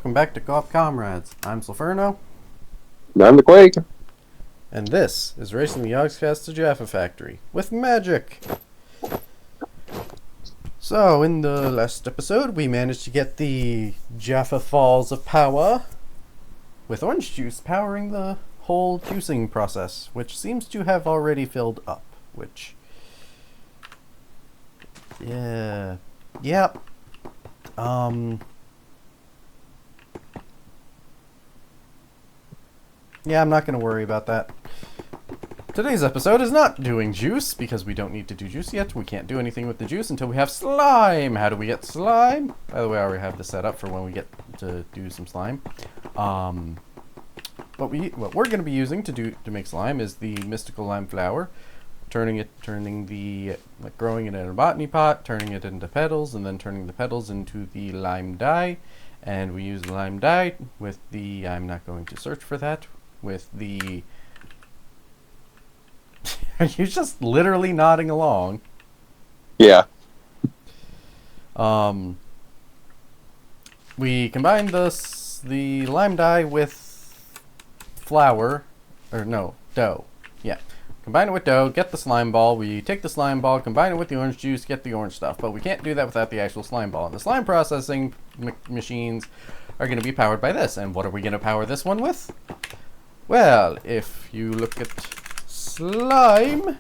welcome back to Co-op Comrades. I'm Sulfurno, I'm the Quake. and this is Racing the Yogscast to Jaffa Factory with magic. So, in the last episode, we managed to get the Jaffa Falls of Power with orange juice powering the whole juicing process, which seems to have already filled up, which... Yeah. Yep. Yeah, I'm not going to worry about that. Today's episode is not doing juice, because we don't need to do juice yet. We can't do anything with the juice until we have slime. How do we get slime? By the way, I already have this set up for when we get to do some slime. What we're going to be using to make slime is the mystical lime flower. Growing it in a botany pot, turning it into petals, and then turning the petals into the lime dye. And we use the lime dye with the, I'm not going to search for that, with the... Are you just literally nodding along? Yeah. We combine the lime dye with flour, or no, dough. Yeah. Combine it with dough, get the slime ball. We take the slime ball, combine it with the orange juice, get the orange stuff. But we can't do that without the actual slime ball. And the slime processing machines are going to be powered by this. And what are we going to power this one with? Well, if you look at slime,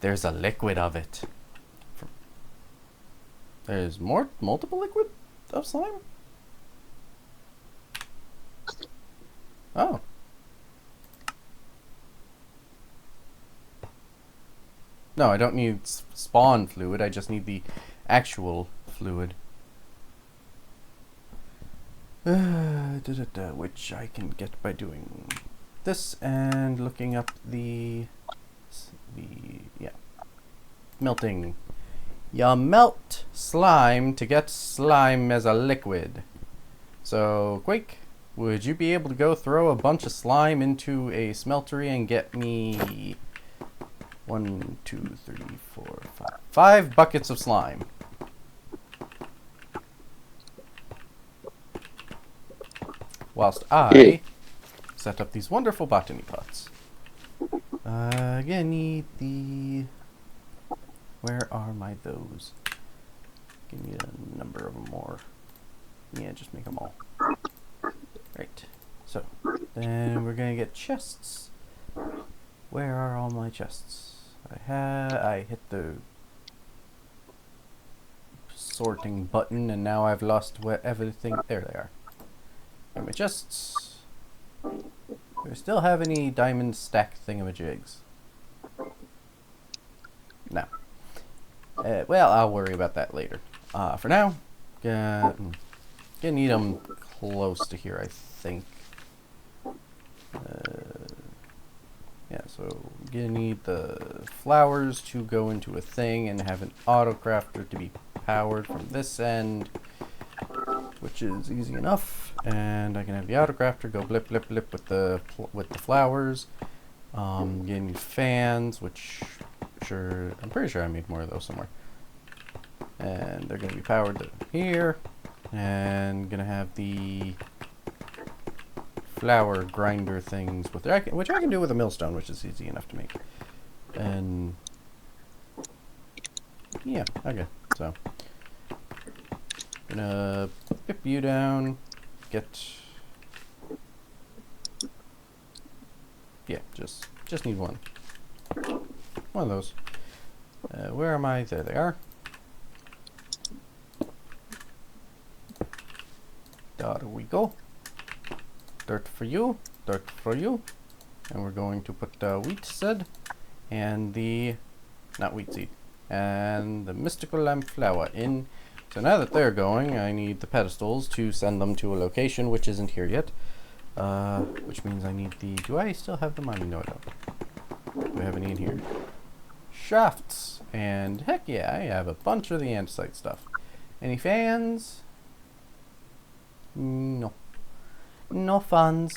there's a liquid of it. There's multiple liquid of slime? Oh. No, I don't need spawn fluid, I just need the actual fluid. Which I can get by doing this and looking up melting. You melt slime to get slime as a liquid. So, Quake, would you be able to go throw a bunch of slime into a smeltery and get me 1, 2, 3, 4, 5 buckets of slime? Whilst I set up these wonderful botany pots. Again, need the... Where are my those? Give me a number of them more. Yeah, just make them all. Right. So, then we're gonna get chests. Where are all my chests? I hit the sorting button and now I've lost everything. There they are. And my chests. Do I still have any diamond stack thingamajigs? No. Well, I'll worry about that later. For now, gonna need them close to here, I think. Yeah, so gonna need the flowers to go into a thing and have an autocrafter to be powered from this end, which is easy enough. And I can have the autocrafter go blip blip blip with the flowers. Gonna need fans, which I'm pretty sure I made more of those somewhere. And they're gonna be powered to here, and gonna have the flour grinder things with which I can do with a millstone, which is easy enough to make. And yeah, okay. So gonna pip you down, just need one of those. Where am I? There they are. There we go. Dirt for you, dirt for you. And we're going to put wheat seed and not wheat seed, and the mystical lamp flower in. So now that they're going, I need the pedestals to send them to a location which isn't here yet. Which means I need do I still have them on me? No, I don't. Do I have any in here? Shafts. And heck yeah, I have a bunch of the andesite stuff. Any fans? No. No funds.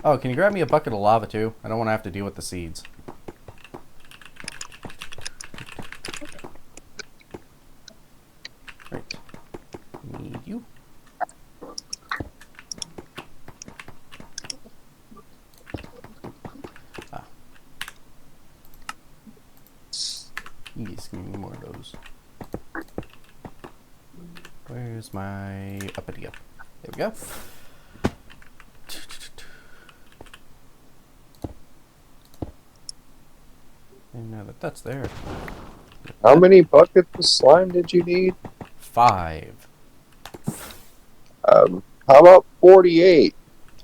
Oh, can you grab me a bucket of lava too? I don't want to have to deal with the seeds. Right. need you. Ah. Yes, give me more of those. Where's my uppity up? There we go. And now that that's there. How many buckets of slime did you need? 5. How about 48?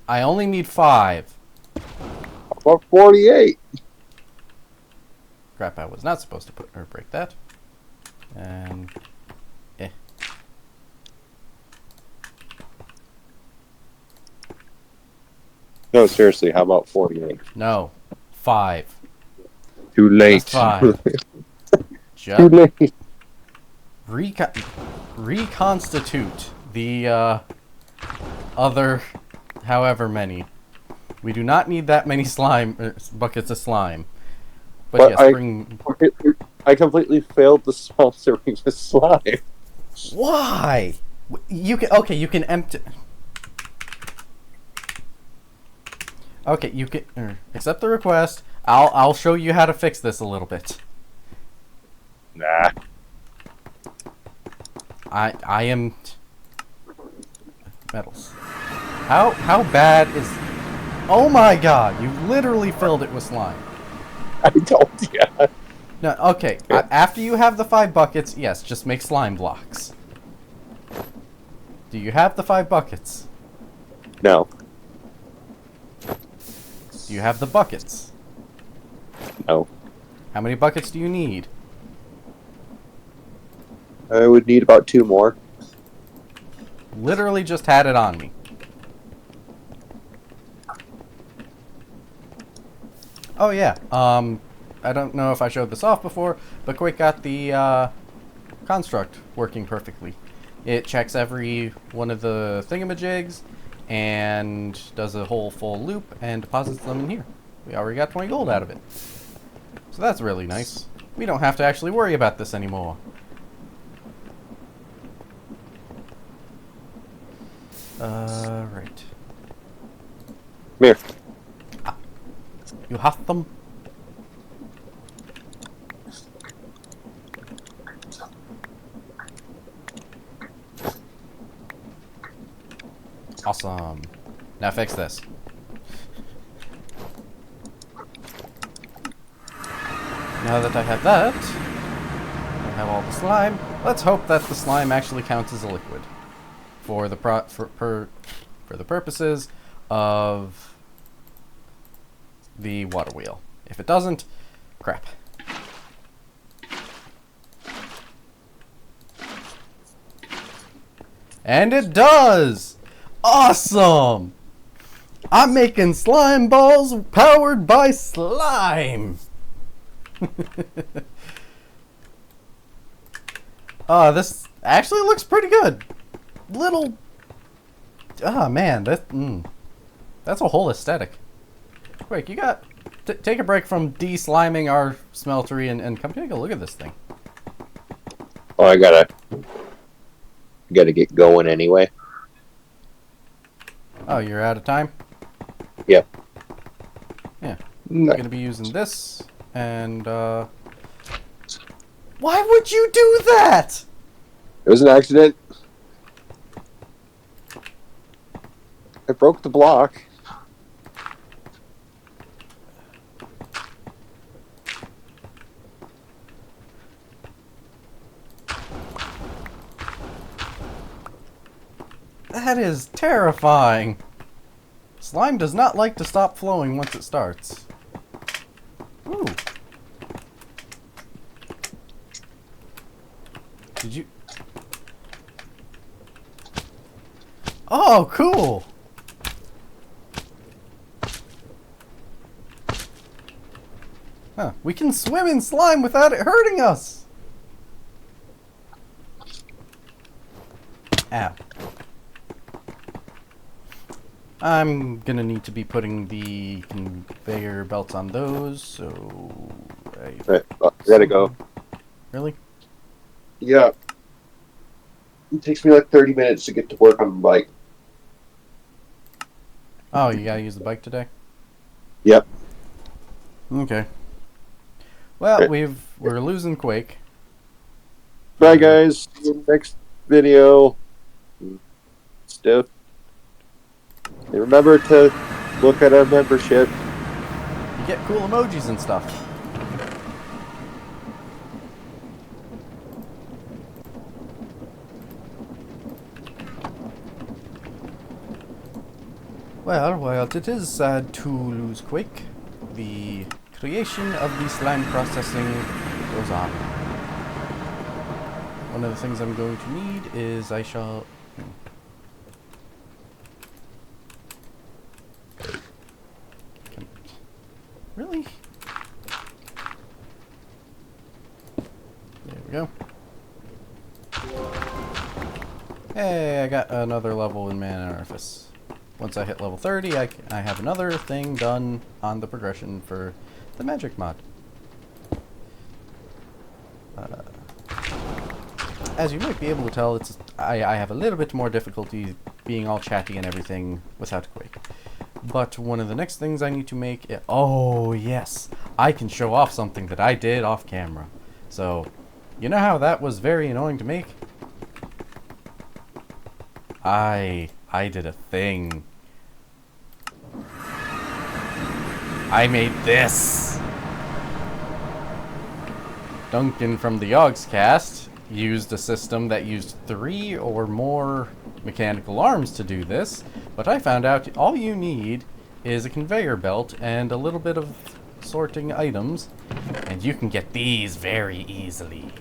I only need 5. How about 48? Crap, I was not supposed to put or break that. And No, seriously, how about 48? no. 5. Too late. Just 5. Too late. Reconstitute the other however many. We do not need that many slime buckets of slime. But yes, bring. I completely failed the sponsoring the slime. Why? You can you can empty. Okay, you can accept the request. I'll show you how to fix this a little bit. Nah. I am metals. How bad is? Oh my God! You literally filled it with slime. I told you. No, okay. After you have the 5 buckets, yes, just make slime blocks. Do you have the 5 buckets? No. Do you have the buckets? No. How many buckets do you need? I would need about 2 more. Literally just had it on me. Oh yeah, I don't know if I showed this off before, but Quake got the construct working perfectly. It checks every one of the thingamajigs and does a whole full loop and deposits them in here. We already got 20 gold out of it. So that's really nice. We don't have to actually worry about this anymore. Right. Come here. You have them? Awesome. Now fix this. Now that I have that, I have all the slime. Let's hope that the slime actually counts as a liquid for the for the purposes of the water wheel. If it doesn't, crap. And it does! Awesome! I'm making slime balls powered by slime! This actually looks pretty good. Little... Ah, man, that's a whole aesthetic. Quick, you got... take a break from de-sliming our smeltery and come take a look at this thing. Oh, I gotta get going anyway. Oh, you're out of time? Yep. Yeah. No. I'm gonna be using this, and, why would you do that? It was an accident. I broke the block. That is terrifying. Slime does not like to stop flowing once it starts. Ooh. Did you... Oh, cool! Huh, we can swim in slime without it hurting us! Ow. I'm gonna need to be putting the conveyor belts on those, so... I gotta go. Really? Yeah. It takes me like 30 minutes to get to work on the bike. Oh, you gotta use the bike today? Yep. Okay. Well, Okay. we're losing Quake. Bye, guys. See you in the next video. Stuff. And remember to look at our membership. You get cool emojis and stuff. Well, while it is sad to lose Quake, the creation of the slime processing goes on. One of the things I'm going to need is I shall... Really? There we go. Hey, I got another level in Man Orifice. Once I hit level 30, I have another thing done on the progression for the magic mod. As you might be able to tell, I have a little bit more difficulty being all chatty and everything without Quake. But one of the next things I need to make... oh, yes! I can show off something that I did off camera. So, you know how that was very annoying to make? I did a thing. I made this! Duncan from the Yogscast used a system that used 3 or more mechanical arms to do this, but I found out all you need is a conveyor belt and a little bit of sorting items, and you can get these very easily.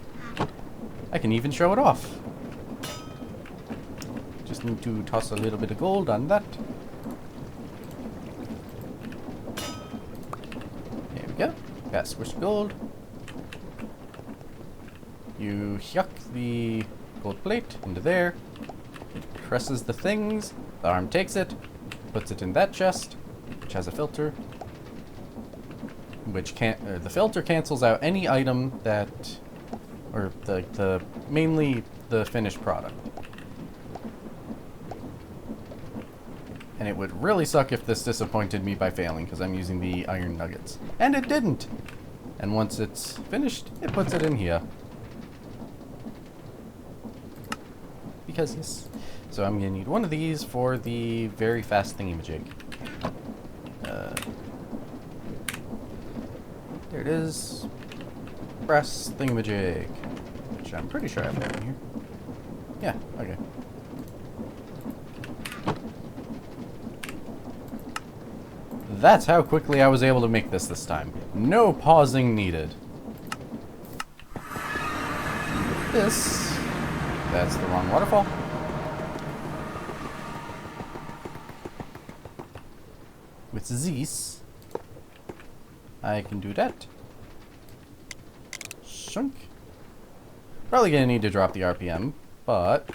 I can even show it off. Just need to toss a little bit of gold on that. There we go. Got squished gold. You yuck the gold plate into there. It presses the things. The arm takes it, puts it in that chest, which has a filter. Which can't. The filter cancels out any item that, or the mainly the finished product. And it would really suck if this disappointed me by failing, because I'm using the iron nuggets. And it didn't! And once it's finished, it puts it in here. Because yes. So I'm going to need one of these for the very fast thingamajig. There it is. Brass thingamajig. Which I'm pretty sure I have one here. Yeah, okay. That's how quickly I was able to make this time. No pausing needed. This... that's the wrong waterfall. With this, I can do that. Shunk. Probably gonna need to drop the RPM, but...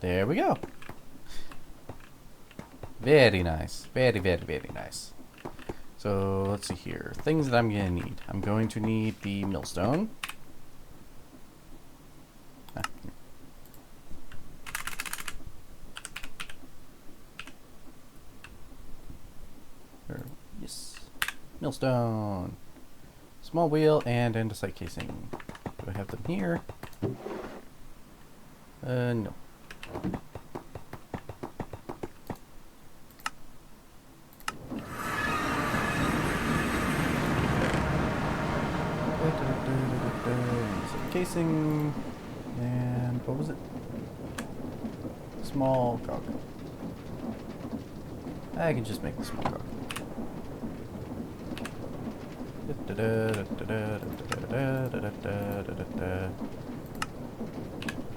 there we go. Very nice. Very, very, very nice. So, let's see here. Things that I'm going to need. I'm going to need the millstone. Yes. Millstone. Small wheel and andesite casing. Do I have them here? No. Casing, and what was it? Small cog. I can just make the small cog.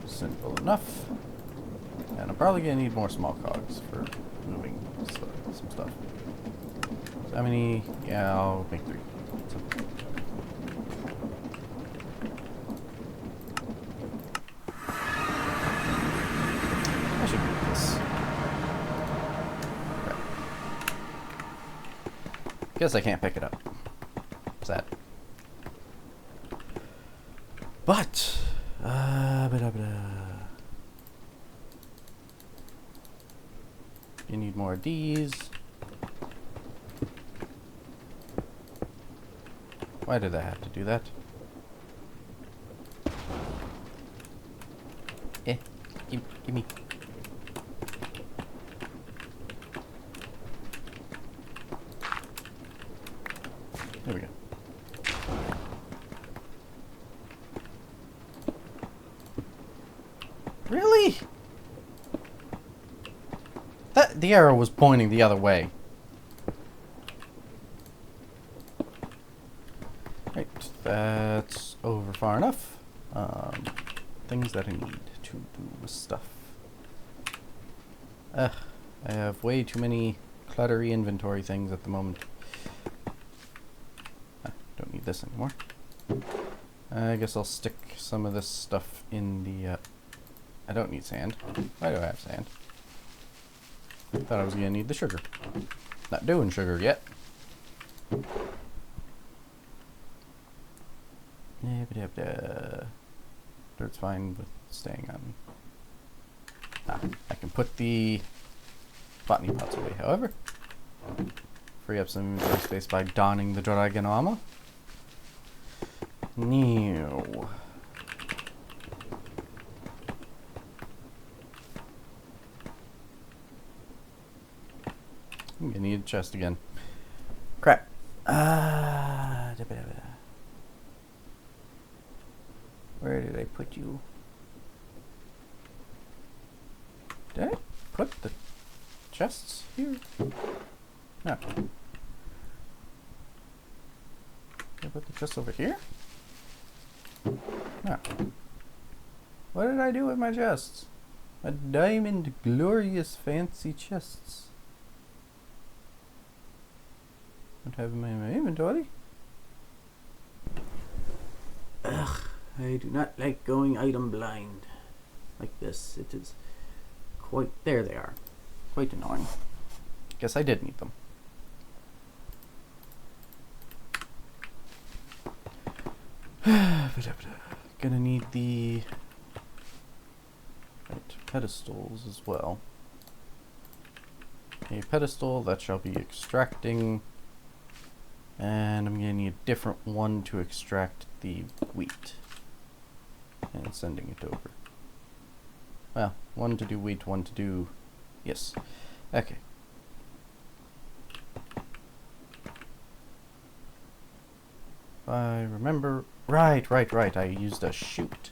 Simple enough. And I'm probably gonna need more small cogs for moving some stuff. So how many? Yeah, I'll make 3. So I should do this. Right. Guess I can't pick it up. Sad. But, you need more of these. Why did I have to do that? Give me. There we go. Really? The arrow was pointing the other way. Right, that's over far enough. Things that I need to do with stuff. I have way too many cluttery inventory things at the moment. Don't need this anymore. I guess I'll stick some of this stuff in the... I don't need sand. Why do I have sand? I thought I was going to need the sugar. Not doing sugar yet. Dirt's fine with staying on. I can put the botany pots away, however. Free up some inventory space by donning the dragon armor. New. I'm gonna need a chest again. Crap. Where did I put you? Did I put the chests here? No. Did I put the chests over here? No. What did I do with my chests? My diamond glorious fancy chests. Don't have them in my inventory. Ugh, I do not like going item blind like this. It is quite... There they are. Quite annoying. Guess I did need them. Gonna need the pedestals as well. A pedestal that shall be extracting, and I'm gonna need a different one to extract the wheat and sending it over. Well, one to do wheat, one to do... Yes. Okay. If I remember... Right. I used a chute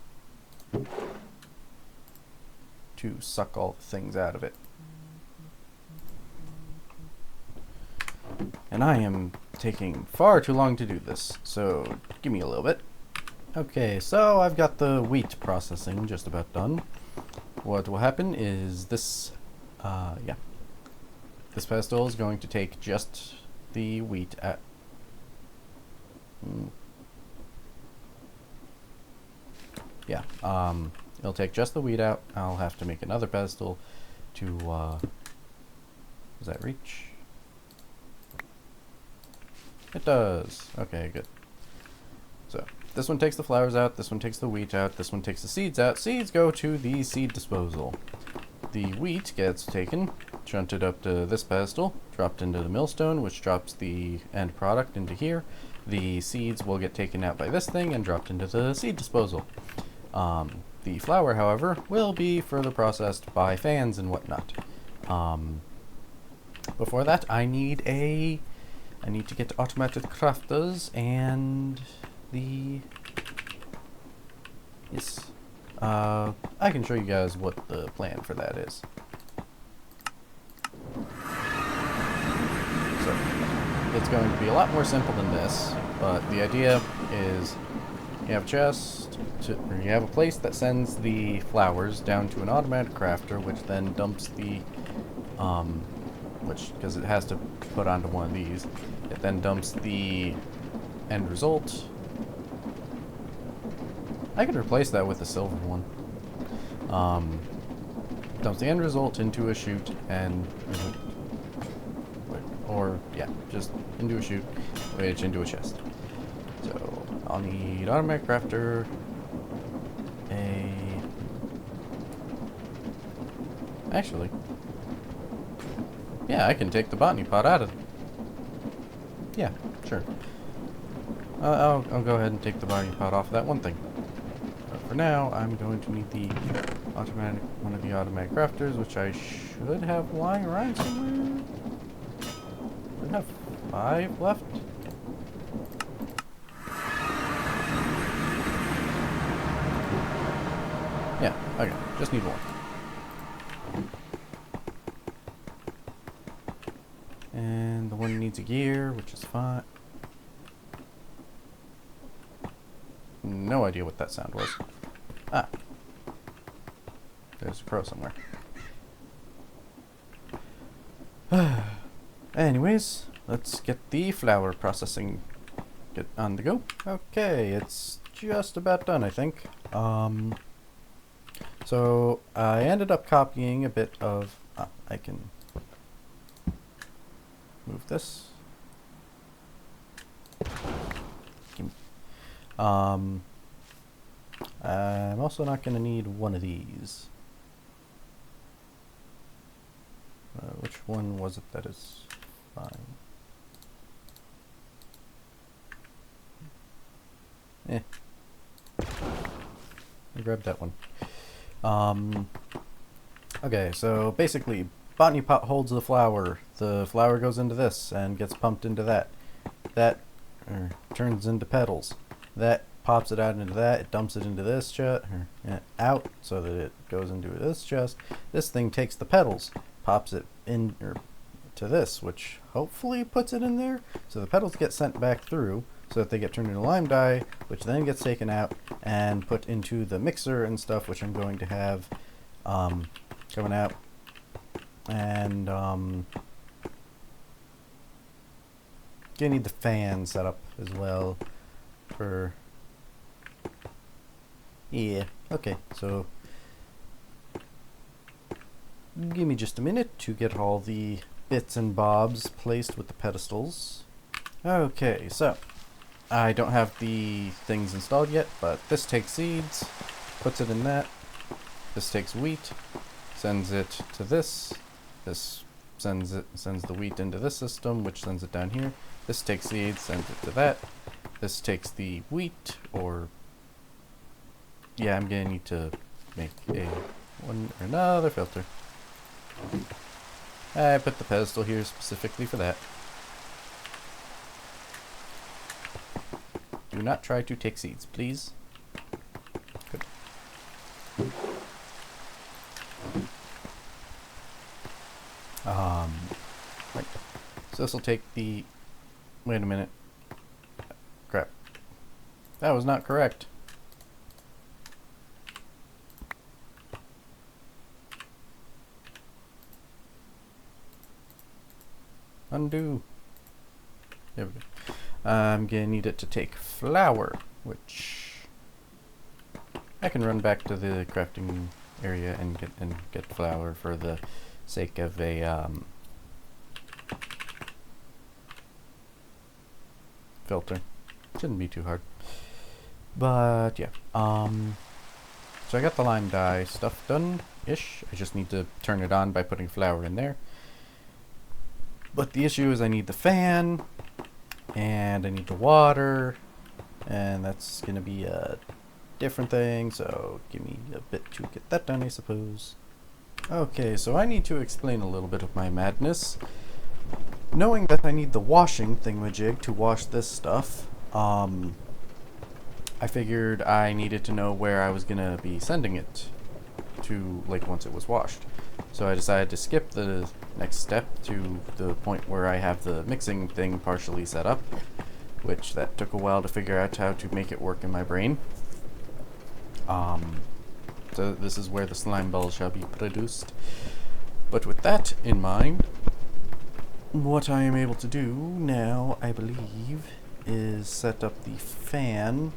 to suck all the things out of it. And I am taking far too long to do this, so give me a little bit. Okay, so I've got the wheat processing just about done. What will happen is this, this pedestal is going to take just the wheat at... it'll take just the wheat out. I'll have to make another pedestal to, does that reach? It does. Okay, good. So, this one takes the flowers out, this one takes the wheat out, this one takes the seeds out. Seeds go to the seed disposal. The wheat gets taken, shunted up to this pedestal, dropped into the millstone, which drops the end product into here. The seeds will get taken out by this thing and dropped into the seed disposal. The flour, however, will be further processed by fans and whatnot. Before that, I need to get automated crafters and the... Yes. I can show you guys what the plan for that is. So, it's going to be a lot more simple than this, but the idea is you have a chest, or you have a place that sends the flowers down to an automatic crafter, which then dumps the, because it has to put onto one of these, it then dumps the end result. I could replace that with a silver one. Dumps the end result into a chute and, or yeah, just into a chute, which into a chest. So I'll need automatic crafter, actually, yeah, I can take the botany pot out of. Yeah, sure. I'll go ahead and take the botany pot off of that one thing. But for now, I'm going to need one of the automatic crafters, which I should have lying around somewhere. I have 5 left. Yeah, okay, just need 1. And the one needs a gear, which is fine. No idea what that sound was. Ah. There's a crow somewhere. Anyways, let's get the flour processing on the go. Okay, it's just about done, I think. So I ended up copying a bit of. I can move this. I'm also not going to need one of these. Which one was it that is fine? I grabbed that one. Okay, so basically, botany pot holds the flour. The flour goes into this and gets pumped into that. That turns into petals. That pops it out into that. It dumps it into this chest, out, so that it goes into this chest. This thing takes the petals, pops it in to this, which hopefully puts it in there. So the petals get sent back through, so that they get turned into lime dye, which then gets taken out and put into the mixer and stuff, which I'm going to have coming out. And gonna need the fan set up as well for. Yeah, okay, so give me just a minute to get all the bits and bobs placed with the pedestals. Okay, so I don't have the things installed yet, but this takes seeds, puts it in that. This takes wheat, sends it to this. This sends the wheat into this system, which sends it down here. This takes seeds, sends it to that. This takes the wheat, or yeah, I'm gonna need to make another filter. I put the pedestal here specifically for that. Do not try to take seeds, please. Good. Right. So this will take the. Wait a minute. Crap. That was not correct. Undo. There we go. I'm gonna need it to take flour, which I can run back to the crafting area and get flour for the sake of a filter. Shouldn't be too hard. But yeah. So I got the lime dye stuff done-ish. I just need to turn it on by putting flour in there. But the issue is I need the fan, and I need the water, and that's gonna be a different thing, so give me a bit to get that done, I suppose. Okay, so I need to explain a little bit of my madness. Knowing that I need the washing thingamajig to wash this stuff, I figured I needed to know where I was gonna be sending it to, like, once it was washed. So I decided to skip the next step to the point where I have the mixing thing partially set up, which that took a while to figure out how to make it work in my brain. So this is where the slime balls shall be produced. But with that in mind, what I am able to do now, I believe, is set up the fan.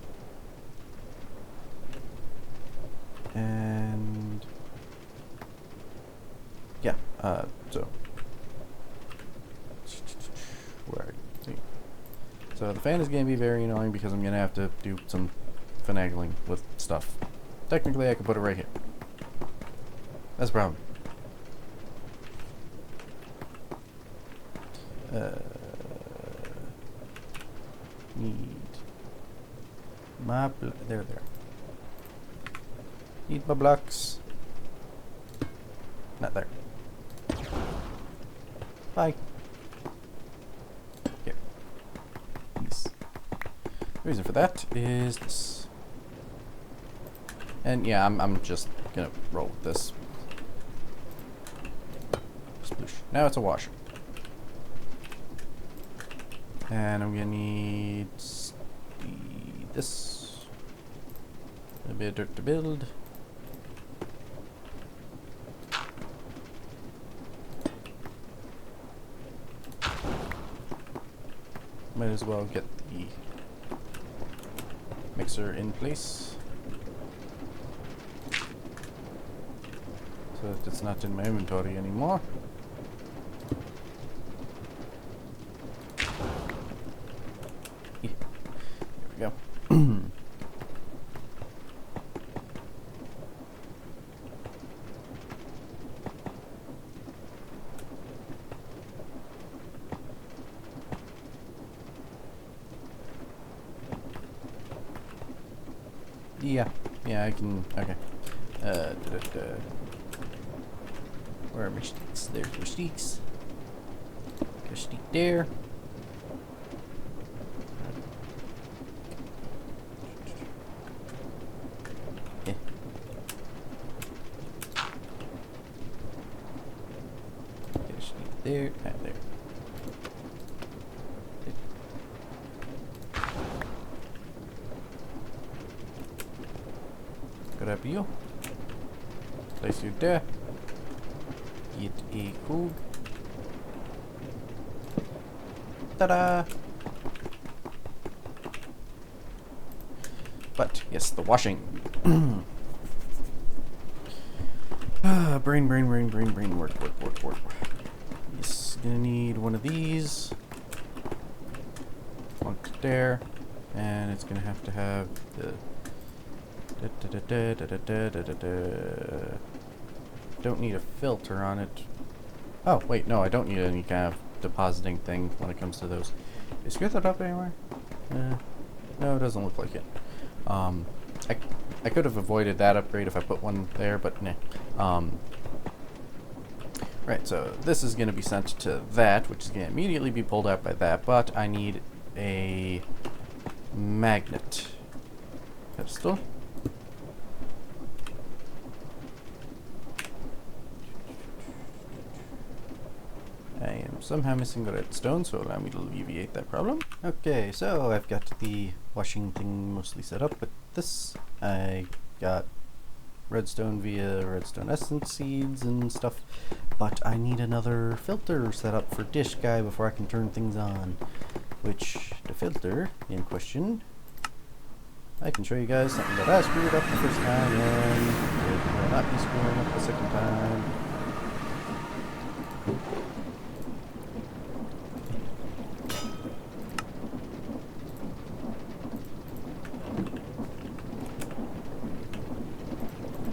And yeah, so So the fan is going to be very annoying because I'm going to have to do some finagling with stuff. Technically, I could put it right here. That's a problem. Need my there. Need my blocks. Not there. Bye. Here. Yes. The reason for that is this. And yeah, I'm just gonna roll with this. Sploosh. Now it's a washer. And I'm gonna need this. A bit of dirt to build. Might as well get the mixer in place so that it's not in my inventory anymore. There we go. Yeah, I can. Okay. Where are my sticks? There's my sticks. Get a stick there. Yeah. Get a stick there. There. Grab you. Place you there. Get a cool. Ta-da! But yes, the washing. Brain. Work. Yes, gonna need one of these. One there, and it's gonna have to have the. Don't need a filter on it. Oh, wait, no, I don't need any kind of depositing thing when it comes to those. Is screw that up anywhere? No, it doesn't look like it. I could have avoided that upgrade if I put one there, but nah. Right, so this is going to be sent to that, which is going to immediately be pulled out by that, but I need a magnet pedestal. I am somehow missing the redstone, so allow me to alleviate that problem. Okay, so I've got the washing thing mostly set up, but this I got redstone via redstone essence seeds and stuff, but I need another filter set up for dish guy before I can turn things on, which the filter in question, I can show you guys something that I screwed up the first time and it will not be screwing up the second time.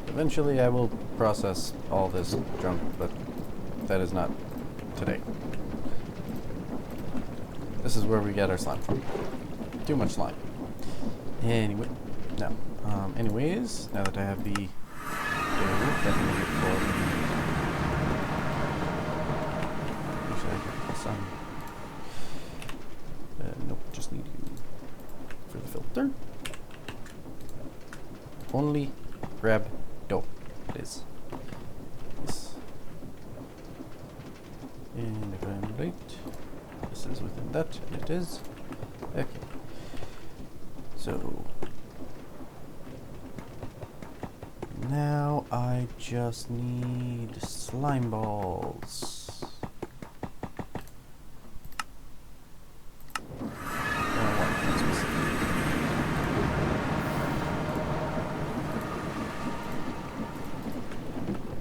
Eventually I will process all this junk, but that is not today. This is where we get our slime from. Too much slime. Anyway, no. Anyways, now that I have the definitely for should I get the sun? Nope, just need you for the filter. Only grab dough, please. Yes. And if I'm right, this is within that, and it is. Okay. So now I just need slime balls.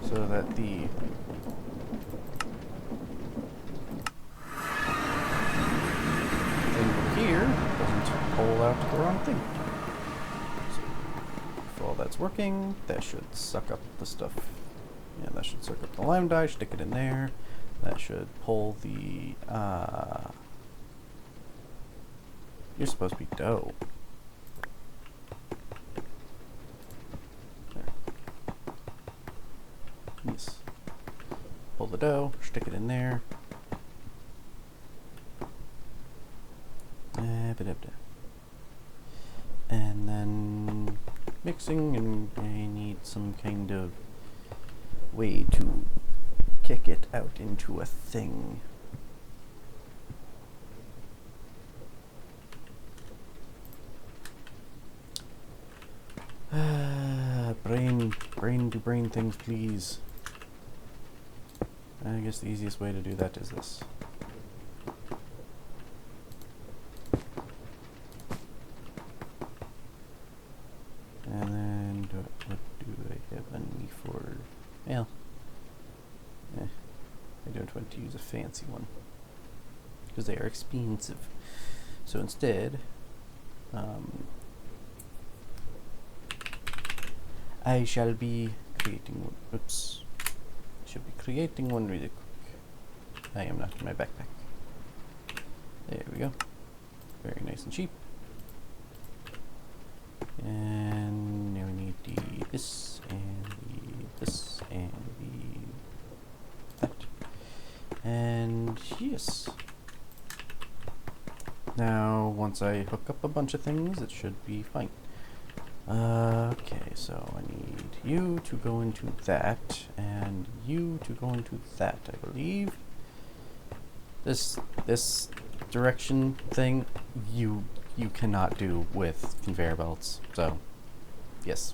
So that the thing over here pull out the wrong thing. So if all that's working, that should suck up the stuff. Yeah, that should suck up the lime dye, stick it in there. That should pull the, you're supposed to be dough. There. Yes. Pull the dough, stick it in there. And then mixing, and I need some kind of way to kick it out into a thing. Brain to brain things, please. I guess the easiest way to do that is this. And then, what do I have on me for? Well, I don't want to use a fancy one because they are expensive. So instead, I shall be creating one. Oops. I shall be creating one really quick. I am not in my backpack. There we go. Very nice and cheap. And now we need this and this and that. And yes. Now, once I hook up a bunch of things, it should be fine. Okay, so I need you to go into that, and you to go into that, I believe. This direction thing, you cannot do with conveyor belts, so, yes.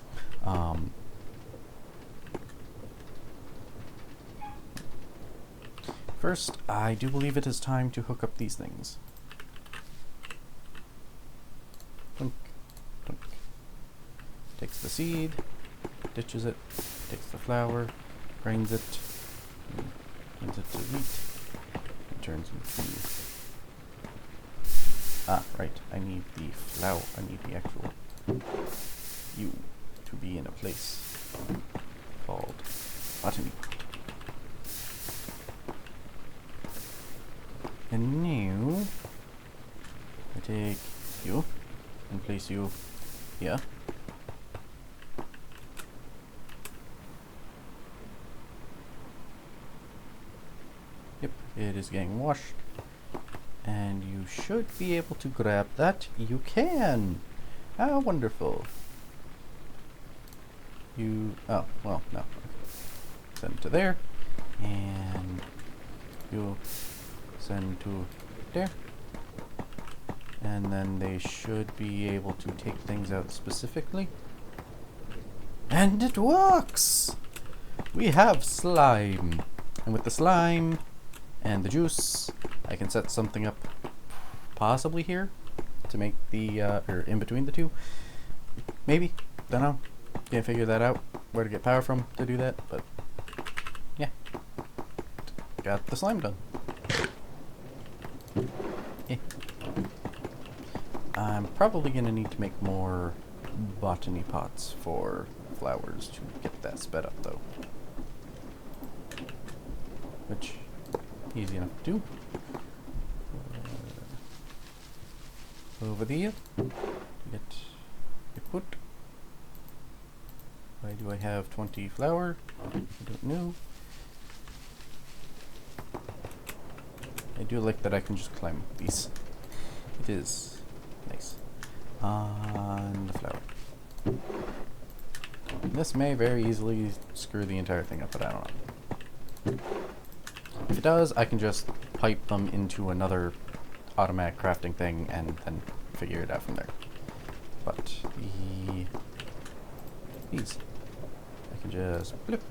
First, I do believe it is time to hook up these things. Takes the seed, ditches it, takes the flour, grinds it, turns it to wheat, and turns into... Ah, right, I need the flour, I need the actual you to be in a place called botany. And now, I take you and place you here. It is getting washed, and you should be able to grab that. You can! How wonderful. Oh, well, no. Send to there, and you send to there. And then they should be able to take things out specifically. And it works! We have slime. And with the slime and the juice, I can set something up possibly here to make the, or in between the two. Maybe. Don't know. Can't figure that out, where to get power from to do that, but yeah. Got the slime done. Yeah. I'm probably gonna need to make more botany pots for flowers to get that sped up though. Which, easy enough to do. Over there, get put. Why do I have 20 flour? I don't know. I do like that I can just climb these. It is nice. On the flour. This may very easily screw the entire thing up, but I don't know. If it does, I can just pipe them into another automatic crafting thing and then figure it out from there. But these, I can just blip.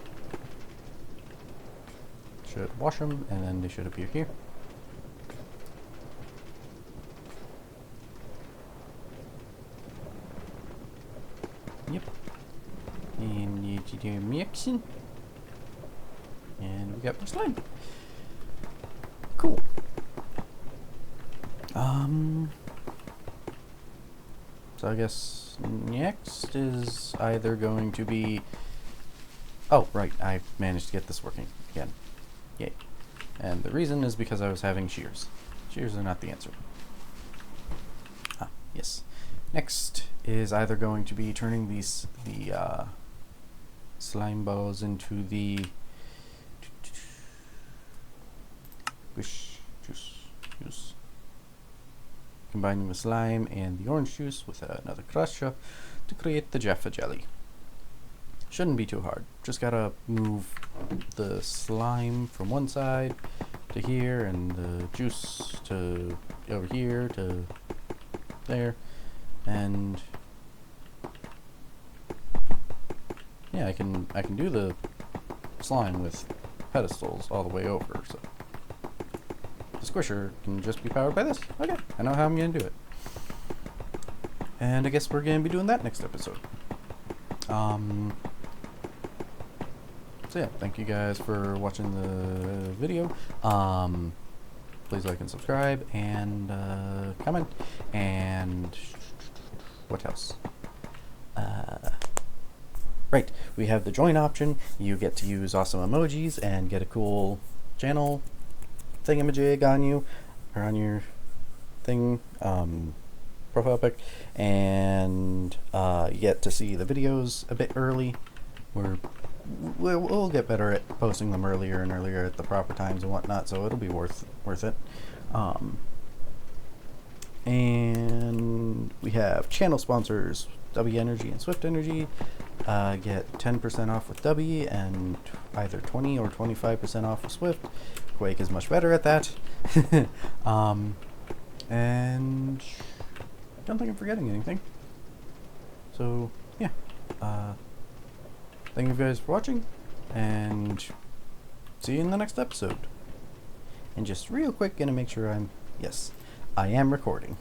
Should wash them, and then they should appear here. Yep. And you do mixing. And we got more slime. Cool. So I guess next is either going to be... Oh, right, I managed to get this working again. Yay. And the reason is because I was having shears. Shears are not the answer. Ah, yes. Next is either going to be turning the slime balls into the juice. Combining the slime and the orange juice with another crusher to create the Jaffa jelly. Shouldn't be too hard. Just gotta move the slime from one side to here and the juice to over here to there, and yeah, I can do the slime with pedestals all the way over, so the squisher can just be powered by this. Okay, I know how I'm gonna do it. And I guess we're gonna be doing that next episode. So yeah, thank you guys for watching the video. Please like and subscribe and comment, and what else? Right, we have the join option. You get to use awesome emojis and get a cool channel thingamajig on you, or on your thing, profile pic, and you get to see the videos a bit early. We'll get better at posting them earlier and earlier at the proper times and whatnot, so it'll be worth it. And we have channel sponsors, W Energy and Swift Energy. Get 10% off with W and either 20 or 25% off with Swift. Quake is much better at that. And I don't think I'm forgetting anything. So yeah, thank you guys for watching, and see you in the next episode. And just real quick, gonna make sure I am recording.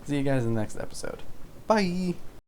See you guys in the next episode. Bye!